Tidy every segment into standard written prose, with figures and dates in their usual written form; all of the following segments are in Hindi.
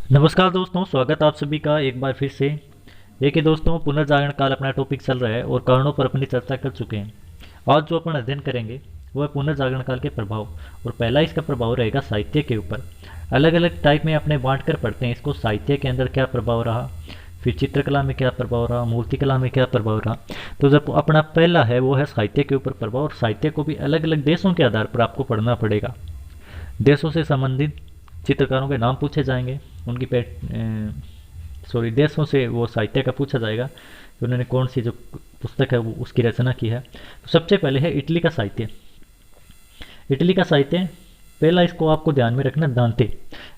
नमस्कार दोस्तों, स्वागत आप सभी का एक बार फिर से। देखिए दोस्तों, पुनर्जागरण काल अपना टॉपिक चल रहा है और कारणों पर अपनी चर्चा कर चुके हैं। आज जो अपन अध्ययन करेंगे वो है पुनर्जागरण काल के प्रभाव। और पहला इसका प्रभाव रहेगा साहित्य के ऊपर। अलग अलग टाइप में अपने बांट कर पढ़ते हैं इसको। साहित्य के अंदर क्या प्रभाव रहा, फिर चित्रकला में क्या प्रभाव रहा, मूर्तिकला में क्या प्रभाव रहा। तो जब अपना पहला है वो है साहित्य के ऊपर प्रभाव। और साहित्य को भी अलग अलग देशों के आधार पर आपको पढ़ना पड़ेगा। देशों से संबंधित चित्रकारों के नाम पूछे जाएंगे, उनकी देशों से वो साहित्य का पूछा जाएगा कि उन्होंने कौन सी जो पुस्तक है वो उसकी रचना की है। तो सबसे पहले है इटली का साहित्य। इटली का साहित्य पहला इसको आपको ध्यान में रखना, दांते।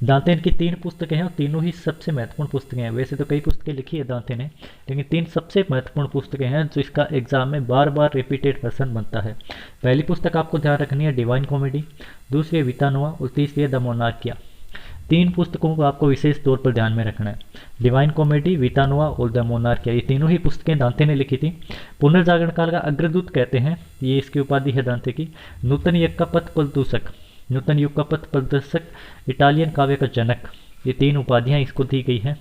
दांते इनकी 3 पुस्तकें हैं और तीनों ही सबसे महत्वपूर्ण पुस्तकें हैं। वैसे तो कई पुस्तकें लिखी है दांते ने, लेकिन 3 सबसे महत्वपूर्ण पुस्तकें हैं जो इसका एग्जाम में बार बार रिपीटेड क्वेश्चन बनता है। पहली पुस्तक आपको ध्यान रखनी है डिवाइन कॉमेडी, दूसरी है वितानुआ और तीसरी है द मोनार्किया। 3 पुस्तकों को आपको विशेष तौर पर ध्यान में रखना है। डिवाइन कॉमेडी, वितानुआ और द मोनार्किया, ये तीनों ही पुस्तकें दांते ने लिखी थी। पुनर्जागरण काल का अग्रदूत कहते हैं, ये इसकी उपाधि है दांते की। नूतन युग का पथ प्रदूषक, नूतन युग का पथ प्रदर्शक, इटालियन काव्य का जनक, ये 3 उपाधियां इसको दी गई हैं।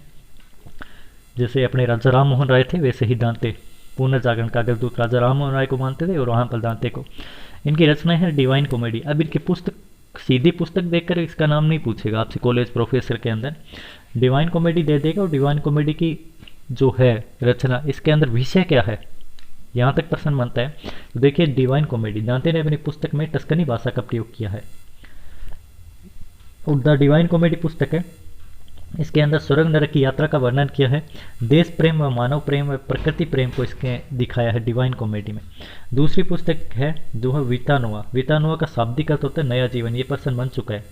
जैसे अपने राजा राम मोहन राय थे, वैसे ही दांते पुनर्जागरण का अग्रदूत राजा राम मोहन राय को मानते थे और वहां पर दांते को। इनकी रचनाएं हैं डिवाइन कॉमेडी। अब इनकी पुस्तक, सीधी पुस्तक देखकर इसका नाम नहीं पूछेगा आपसे कॉलेज प्रोफेसर के अंदर, डिवाइन कॉमेडी दे देगा। और डिवाइन कॉमेडी की जो है रचना, इसके अंदर विषय क्या है, यहाँ तक प्रश्न बनता है। तो देखिए डिवाइन कॉमेडी, दांते ने अपनी पुस्तक में टस्कनी भाषा का प्रयोग किया है। और द डिवाइन कॉमेडी पुस्तक है, इसके अंदर स्वर्ग नरक की यात्रा का वर्णन किया है। देश प्रेम व मानव प्रेम व प्रकृति प्रेम को इसके दिखाया है डिवाइन कॉमेडी में। दूसरी पुस्तक है जो है वितानुआ। वितानुआ का शाब्दिक अर्थ होता है नया जीवन, ये प्रश्न बन चुका है।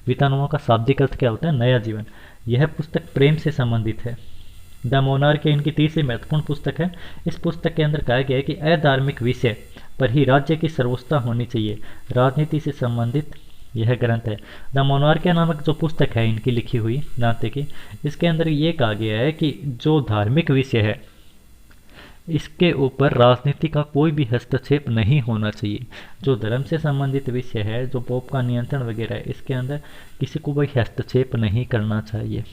वितानुआ का शाब्दिक अर्थ क्या होता है, नया जीवन। यह पुस्तक प्रेम से संबंधित है। द मोनार्क इनकी तीसरी महत्वपूर्ण पुस्तक है। इस पुस्तक के अंदर कहा गया है कि अधार्मिक विषय पर ही राज्य की सर्वोच्चता होनी चाहिए, राजनीति से संबंधित यह ग्रंथ है। द मोनार्किया नामक जो पुस्तक है इनकी लिखी हुई दांते की, इसके अंदर ये कहा गया है कि जो धार्मिक विषय है इसके ऊपर राजनीति का कोई भी हस्तक्षेप नहीं होना चाहिए। जो धर्म से संबंधित विषय है, जो पोप का नियंत्रण वगैरह है, इसके अंदर किसी को भी हस्तक्षेप नहीं करना चाहिए।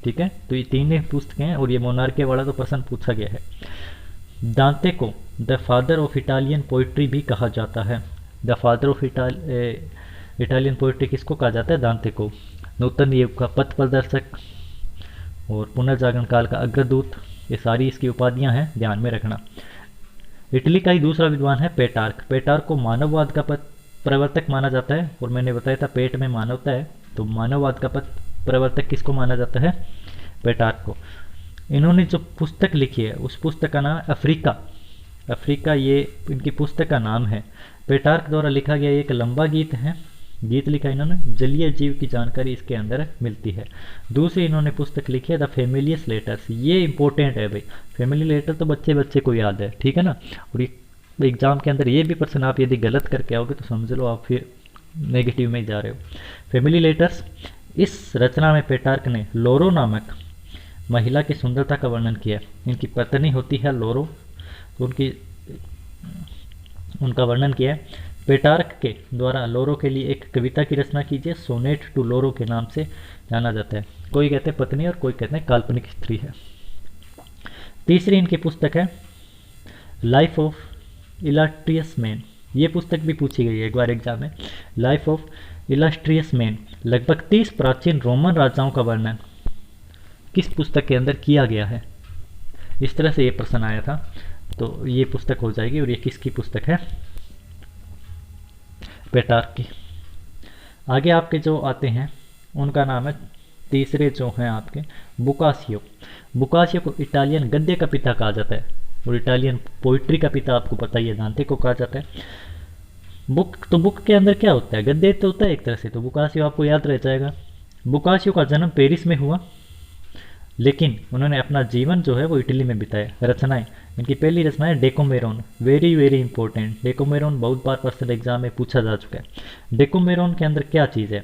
ठीक है, तो ये 3 ही पुस्तकें हैं और ये मोनार्किया वाला तो प्रश्न पूछा गया है। दांते को the father of Italian poetry भी कहा जाता है। The father of Italian poetry किसको कहा जाता है, दांते को। नूतन युग का पथ प्रदर्शक और पुनर्जागरण काल का अग्रदूत, ये सारी इसकी उपाधियां हैं, ध्यान में रखना। इटली का ही दूसरा विद्वान है पेटार्क। पेटार्क को मानववाद का पथ प्रवर्तक माना जाता है। और मैंने बताया था पेट में मानवता है, तो मानववाद का पथ प्रवर्तक किसको माना जाता है, पेटार्क को। इन्होंने जो पुस्तक लिखी है उस पुस्तक का नाम है अफ्रीका। अफ्रीका ये इनकी पुस्तक का नाम है। पेटार्क द्वारा लिखा गया एक लंबा गीत है, गीत लिखा इन्होंने, जलीय जीव की जानकारी इसके अंदर मिलती है। दूसरी इन्होंने पुस्तक लिखी है द फेमिलियस लेटर्स। ये इंपॉर्टेंट है भाई, फैमिली लेटर तो बच्चे बच्चे को याद है, ठीक है ना। और एग्जाम के अंदर ये भी प्रश्न आप यदि गलत करके आओगे तो समझ लो आप फिर नेगेटिव में जा रहे हो। फैमिली लेटर्स, इस रचना में पेटार्क ने लोरो नामक महिला की सुंदरता का वर्णन किया। इनकी पत्नी होती है लोरो, तो उनका वर्णन किया है। पेटार्क के द्वारा लोरो के लिए एक कविता की रचना कीजिए, सोनेट टू लोरो के नाम से जाना जाता है। कोई कहते हैं पत्नी और कोई कहते हैं काल्पनिक स्त्री है। तीसरी इनकी पुस्तक है लाइफ ऑफ इलास्ट्रियस मैन। ये पुस्तक भी पूछी गई है एक बार एग्जाम में। लाइफ ऑफ इलास्ट्रियस मैन, लगभग 30 प्राचीन रोमन राजाओं का वर्णन किस पुस्तक के अंदर किया गया है, इस तरह से ये प्रश्न आया था। तो ये पुस्तक हो जाएगी। और ये किसकी पुस्तक है, पेटार्क की। आगे आपके जो आते हैं उनका नाम है, तीसरे जो हैं आपके बुकासियो। बुकासियो को इटालियन गद्य का पिता कहा जाता है और इटालियन पोइट्री का पिता आपको पता ही है, दांते को कहा जाता है। बुक के अंदर क्या होता है, गद्य तो होता है एक तरह से, तो बुकासियो आपको याद रह जाएगा। बुकासियो का जन्म पेरिस में हुआ, लेकिन उन्होंने अपना जीवन जो है वो इटली में बिताया। रचनाएं, इनकी पहली रचना है डेकोमेरोन, वेरी वेरी इंपॉर्टेंट। डेकोमेरोन बहुत बार पर्सनल एग्जाम में पूछा जा चुका है। डेकोमेरोन के अंदर क्या चीज़ है,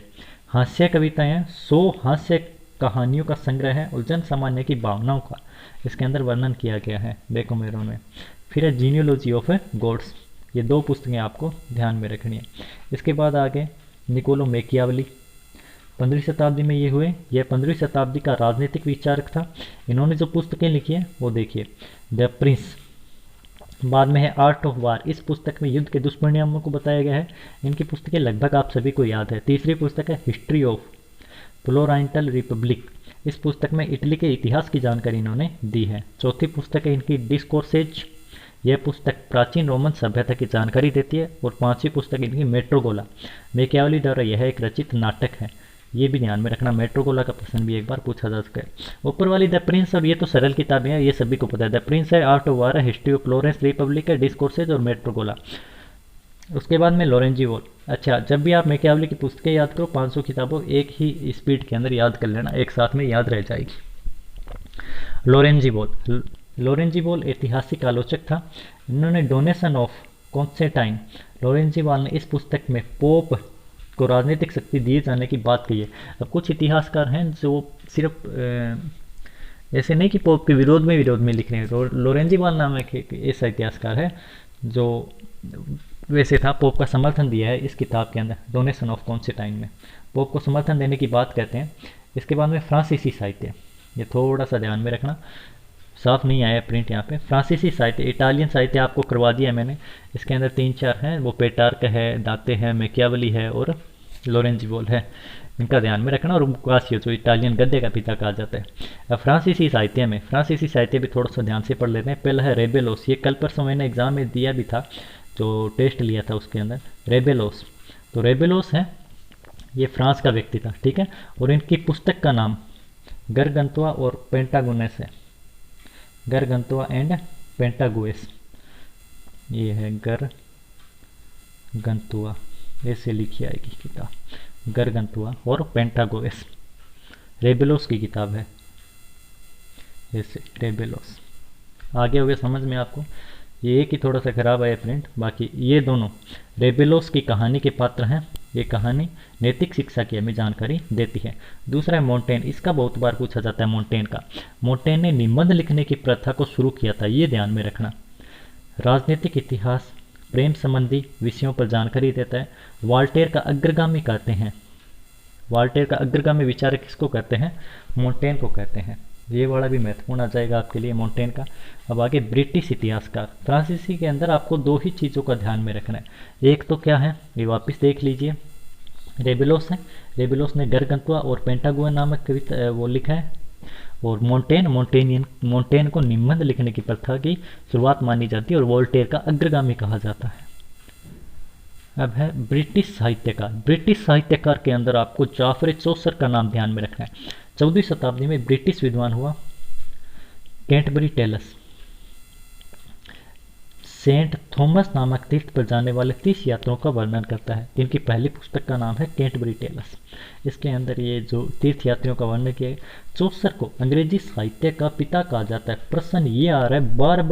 हास्य कविताएं हैं, 100 हास्य कहानियों का संग्रह है और जन सामान्य की भावनाओं का इसके अंदर वर्णन किया गया है डेकोमेरोन में। फिर है जीनियोलॉजी ऑफ गॉड्स, ये 2 पुस्तकें आपको ध्यान में रखनी है। इसके बाद आगे निकोलो मैकियावली, 15वीं शताब्दी में ये हुए। यह 15वीं शताब्दी का राजनीतिक विचारक था। इन्होंने जो पुस्तकें लिखी है वो देखिए, द प्रिंस, बाद में है आर्ट ऑफ वार। इस पुस्तक में युद्ध के दुष्परिणामों को बताया गया है। इनकी पुस्तकें लगभग आप सभी को याद है। तीसरी पुस्तक है हिस्ट्री ऑफ फ्लोरेंटल रिपब्लिक। इस पुस्तक में इटली के इतिहास की जानकारी इन्होंने दी है। चौथी पुस्तक है इनकी डिस्कोर्सेज। यह पुस्तक प्राचीन रोमन सभ्यता की जानकारी देती है। और पांचवी पुस्तक इनकी मेट्रोगोला, मैकियावेली द्वारा यह एक रचित नाटक है। ये भी ध्यान में रखना, मेट्रोगोला का प्रश्न भी एक बार पूछा जा सके। ऊपर वाली द प्रिंस, और ये तो सरल किताबें हैं, ये सभी को पता है। द प्रिंस है, आर्ट ऑफ वार है, हिस्ट्री ऑफ फ्लोरेंस रिपब्लिक है, डिस्कोर्सेज और मेट्रोगोला। उसके बाद में लोरेंजी वॉल। अच्छा, जब भी आप मैकियावेली की पुस्तकें याद करो, 500 किताबों एक ही स्पीड के अंदर याद कर लेना, एक साथ में याद रह जाएगी। लोरेंजी वॉल, लोरेंजी वॉल ऐतिहासिक आलोचक था। इन्होंने डोनेशन ऑफ कॉन्स्टेंटाइन, लोरेंजी वॉल ने इस पुस्तक में पोप को राजनीतिक शक्ति दिए जाने की बात कही है। अब कुछ इतिहासकार हैं जो सिर्फ ऐसे नहीं कि पोप के विरोध में लिख रहे हैं। लोरेंजी वॉल नाम एक ऐसा इतिहासकार है जो वैसे था, पोप का समर्थन दिया है इस किताब के अंदर, डोनेशन ऑफ कॉन्स्टेंटाइन में पोप को समर्थन देने की बात कहते हैं। इसके बाद में फ्रांसीसी साहित्य, ये थोड़ा सा ध्यान में रखना, साफ नहीं आया प्रिंट यहाँ पे। फ्रांसीसी साहित्य, इटालियन साहित्य आपको करवा दिया है मैंने। इसके अंदर 3-4 हैं, वो पेटार्क है, दाते हैं, मैकियावेली है और लोरेंजी वॉल है। इनका ध्यान में रखना। और बुकासियो जो इटालियन गद्य का पिता कहा जाता है। अब फ्रांसीसी साहित्य में, फ्रांसीसी साहित्य भी थोड़ा सा ध्यान से पढ़ लेते हैं। पहला है रेबेलोस, ये कल परसों मैंने एग्जाम में दिया भी था, जो टेस्ट लिया था उसके अंदर, रेबेलोस। तो रेबेलोस है, ये फ्रांस का व्यक्ति था, ठीक है। और इनकी पुस्तक का नाम गरगंतुआ और पेंटागोनेस है, गरगंतुआ एंड पेंटागोएस। ये है गरगंतुआ, ऐसे लिखी आएगी किताब, गरगंतुआ और पेंटागोएस। रेबेलोस की किताब है, ऐसे रेबेलोस। आगे हो गया समझ में आपको। ये एक ही थोड़ा सा खराब है प्रिंट, बाकी ये दोनों रेबेलोस की कहानी के पात्र हैं। ये कहानी नैतिक शिक्षा की हमें जानकारी देती है। दूसरा है मोंटेन, इसका बहुत बार पूछा जाता है मोंटेन का। मोंटेन ने निबंध लिखने की प्रथा को शुरू किया था, ये ध्यान में रखना। राजनीतिक इतिहास, प्रेम संबंधी विषयों पर जानकारी देता है। वाल्टेर का अग्रगामी कहते हैं, वाल्टेर का अग्रगामी विचारक किसको कहते हैं? मोंटेन को कहते हैं। ये वाला भी महत्वपूर्ण आ जाएगा आपके लिए, मोंटेन का। अब आगे ब्रिटिश इतिहासकार। फ्रांसीसी के अंदर आपको 2 ही चीज़ों का ध्यान में रखना है। एक तो क्या है, ये वापस देख लीजिए, रेबेलोस है। रेबेलोस ने गरगंतुआ और पेंटागोन नामक कविता वो लिखा है। और मोंटेन को निबंध लिखने की प्रथा की शुरुआत मानी जाती है और वोल्टेयर का अग्रगामी कहा जाता है। अब है ब्रिटिश साहित्यकार। ब्रिटिश साहित्यकार के अंदर आपको जाफर चौसर का नाम ध्यान में रखना है। 14वीं शताब्दी में ब्रिटिश विद्वान हुआ कैंटबरी टेलस। सेंट थॉमस नामक तीर्थ पर जाने वाले 30 यात्रियों का वर्णन करता है। इनकी पहली पुस्तक का नाम है कैंटबरी टेलस। इसके अंदर ये जो तीर्थ यात्रियों का वर्णन किया है। चौसर को अंग्रेजी साहित्य का पिता कहा जाता है। प्रश्न ये आ रहा है, बार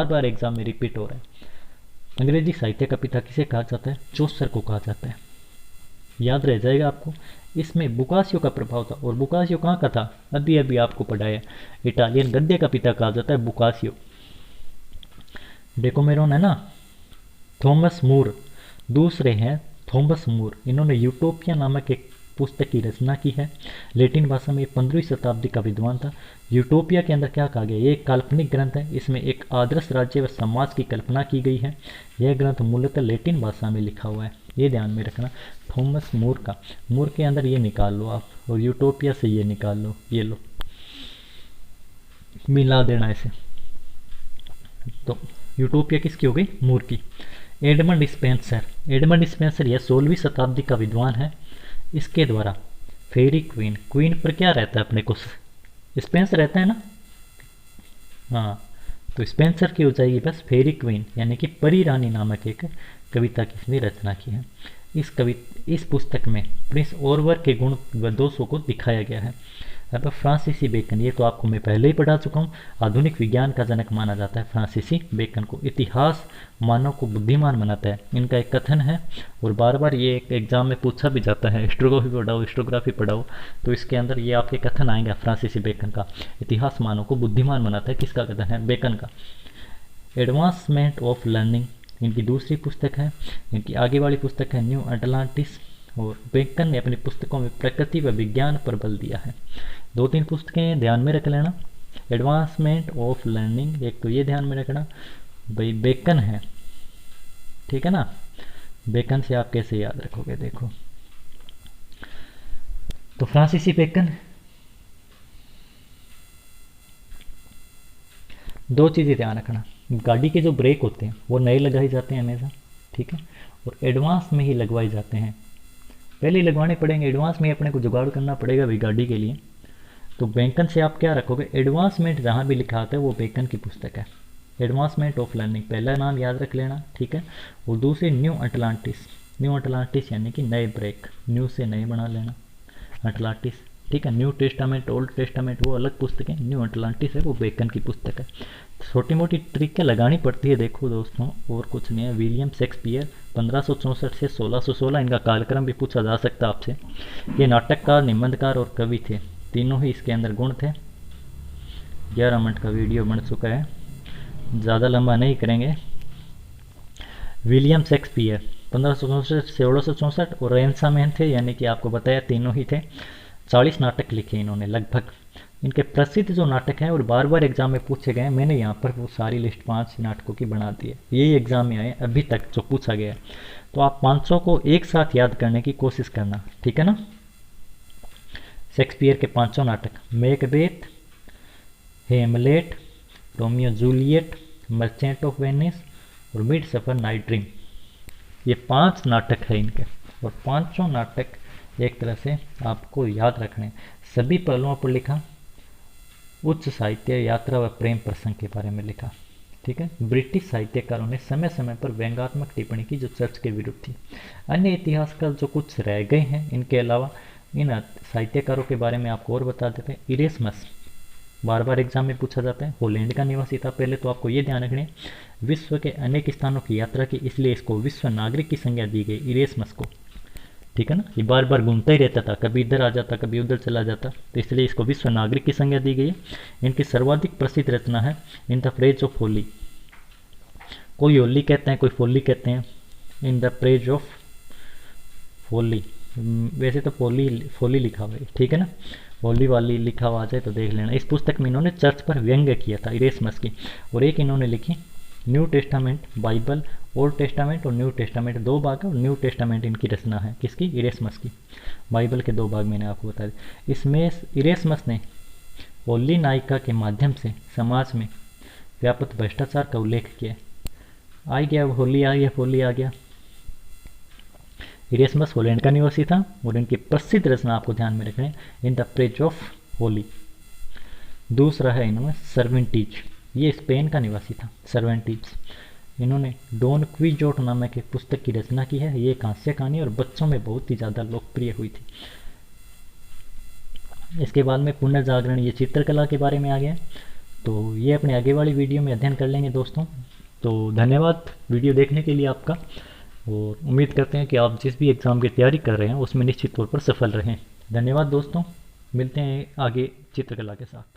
बार एग्जाम में रिपीट हो रहा है। अंग्रेजी साहित्य का पिता किसे कहा जाता है? चौसर को कहा जाता है, याद रह जाएगा आपको। इसमें बुकासियो का प्रभाव था। और बुकासियो कहाँ का था? अभी अभी आपको पढ़ाया, इटालियन गद्य का पिता कहा जाता है बुकासियो। डेकोमेरोन है ना, थॉमस मूर दूसरे हैं। थॉमस मूर, इन्होंने यूटोपिया नामक एक पुस्तक की रचना की है। लैटिन भाषा में 15वीं शताब्दी का विद्वान था। यूटोपिया के अंदर क्या कहा गया? ये एक काल्पनिक ग्रंथ है। इसमें एक आदर्श राज्य व समाज की कल्पना की गई है। यह ग्रंथ मूलतः लैटिन भाषा में लिखा हुआ है, ये ध्यान में रखना। थॉमस मूर का, मूर के अंदर ये निकाल लो आप, और यूटोपिया से ये निकाल लो, ये लो, मिला देना ऐसे। तो यूटोपिया किसकी हो गई? मूर की। एडमंड स्पेंसर, एडमंड स्पेंसर यह 16वीं शताब्दी का विद्वान है। इसके द्वारा फेरी क्वीन, क्वीन पर क्या रहता है अपने को? स्पेंसर रहता है ना, हाँ, तो स्पेंसर की हो जाएगी बस फेरी क्वीन, यानी कि परी रानी नामक एक कविता की इसने रचना की है। इस पुस्तक में प्रिंस ऑरवर के गुण व दोषों को दिखाया गया है। अब फ्रांसीसी बेकन, ये तो आपको मैं पहले ही पढ़ा चुका हूँ। आधुनिक विज्ञान का जनक माना जाता है फ्रांसीसी बेकन को। इतिहास मानव को बुद्धिमान बनाता है, इनका एक कथन है। और बार बार ये एक एग्जाम में पूछा भी जाता है, हिस्टोग्राफी पढ़ाओ, तो इसके अंदर ये आपके कथन आएंगे फ्रांसीसी बेकन का। इतिहास मानव को बुद्धिमान बनाता है, किसका कथन है? बेकन का। एडवांसमेंट ऑफ लर्निंग इनकी दूसरी पुस्तक है। इनकी आगे वाली पुस्तक है न्यू अटलांटिस और बेकन ने अपनी पुस्तकों में प्रकृति व विज्ञान पर बल दिया है। 2-3 पुस्तकें ध्यान में रख लेना, एडवांसमेंट ऑफ लर्निंग, एक तो ये ध्यान में रखना भाई बेकन है, ठीक है ना। बेकन से आप कैसे याद रखोगे, देखो तो फ्रांसीसी बेकन, दो चीज़ें ध्यान रखना, गाड़ी के जो ब्रेक होते हैं वो नए लगाए जाते हैं हमेशा, ठीक है, और एडवांस में ही लगवाए जाते हैं, पहले ही लगवाने पड़ेंगे, एडवांस में अपने को जुगाड़ करना पड़ेगा भाई गाड़ी के लिए। तो बेकन से आप क्या रखोगे, एडवांसमेंट जहाँ भी लिखा आता है वो बेकन की पुस्तक है। एडवांसमेंट ऑफ लर्निंग पहला नाम याद रख लेना, ठीक है। और दूसरी न्यू अटलांटिस, न्यू अटलांटिस यानी कि नए ब्रेक, न्यू से नए बना लेना, अटलांटिस, ठीक है। न्यू टेस्टामेंट ओल्ड टेस्टामेंट वो अलग पुस्तक है, न्यू अटलांटिस है वो बेकन की पुस्तक है। छोटी मोटी ट्रिक लगानी पड़ती है, देखो दोस्तों, और कुछ नहीं है। विलियम शेक्सपियर 1564 से 1616, इनका कार्यक्रम भी पूछा जा सकता है आपसे। ये नाटककार, निबंधकार और कवि थे, तीनों ही इसके अंदर गुण थे। 11 मिनट का वीडियो बन चुका है, ज़्यादा लंबा नहीं करेंगे। विलियम शेक्सपियर 1564 से 1664 और रेंसा मैन थे, यानी कि आपको बताया तीनों ही थे। 40 नाटक लिखे इन्होंने लगभग। इनके प्रसिद्ध जो नाटक हैं और बार बार एग्जाम में पूछे गए हैं, मैंने यहाँ पर वो सारी लिस्ट 5 नाटकों की बना दी है, यही एग्जाम में आए अभी तक जो पूछा गया है। तो आप 500 को एक साथ याद करने की कोशिश करना, ठीक है ना। शेक्सपियर के 500 नाटक, Macbeth, Hamlet, Romeo Juliet, merchant of Venice और मिडसमर नाइट ड्रीम, ये 5 नाटक है इनके। और 500 नाटक एक तरह से आपको याद रखने, सभी पहलुओं पर लिखा, उच्च साहित्य, यात्रा व प्रेम प्रसंग के बारे में लिखा, ठीक है। ब्रिटिश साहित्यकारों ने समय समय पर व्यंग्यात्मक टिप्पणी की जो चर्च के विरुद्ध थी। अन्य इतिहासकार जो कुछ रह गए हैं इनके अलावा, इन साहित्यकारों के बारे में आपको और बता देते हैं। इरेस्मस बार बार एग्जाम में पूछा जाता है, होलैंड का निवासी था पहले, तो आपको ये ध्यान रखना, विश्व के अनेक स्थानों की यात्रा की, इसलिए इसको विश्व नागरिक की संज्ञा दी गई इरेस्मस को, ठीक है ना। ये बार बार घूमता ही रहता था, कभी इधर आ जाता कभी उधर चला जाता, तो इसलिए इसको विश्व नागरिक की संज्ञा दी गई है। इनकी सर्वाधिक प्रसिद्ध रचना है in the praise of Holi, कोई होली कहते हैं कोई फोली कहते हैं, इन द प्रेज ऑफ फोली, वैसे तो फोली लिखा हुआ है, ठीक है ना, होली वाली लिखा हुआ आ जाए तो देख लेना। इस पुस्तक में इन्होंने चर्च पर व्यंग्य किया था इरेस्मस की। और एक इन्होंने लिखी new testament, Bible, old testament और न्यू टेस्टामेंट, 2 भाग है, और न्यू टेस्टामेंट इनकी रचना है, किसकी, इरेस्मस की। बाइबल के 2 भाग मैंने आपको बता दिया। इसमें इरेस्मस ने होली नायिका के माध्यम से समाज में व्यापक भ्रष्टाचार का उल्लेख किया। आ गया होली, आ गया होली, आ गया। इरेस्मस होलैंड का निवासी था और इनकी प्रसिद्ध रचना आपको ध्यान में रखना है, in the praise of Holi. दूसरा है इन्होंने सर्वेंटीज, ये स्पेन का निवासी था सर्वेंटीज। इन्होंने डॉन क्विजोट नामक एक पुस्तक की रचना की है, ये हास्य कहानी और बच्चों में बहुत ही ज़्यादा लोकप्रिय हुई थी। इसके बाद में पुनर्जागरण, ये चित्रकला के बारे में आ गया, तो ये अपने आगे वाली वीडियो में अध्ययन कर लेंगे दोस्तों। तो धन्यवाद वीडियो देखने के लिए आपका, और उम्मीद करते हैं कि आप जिस भी एग्ज़ाम की तैयारी कर रहे हैं उसमें निश्चित तौर पर सफल रहें। धन्यवाद दोस्तों, मिलते हैं आगे चित्रकला के साथ।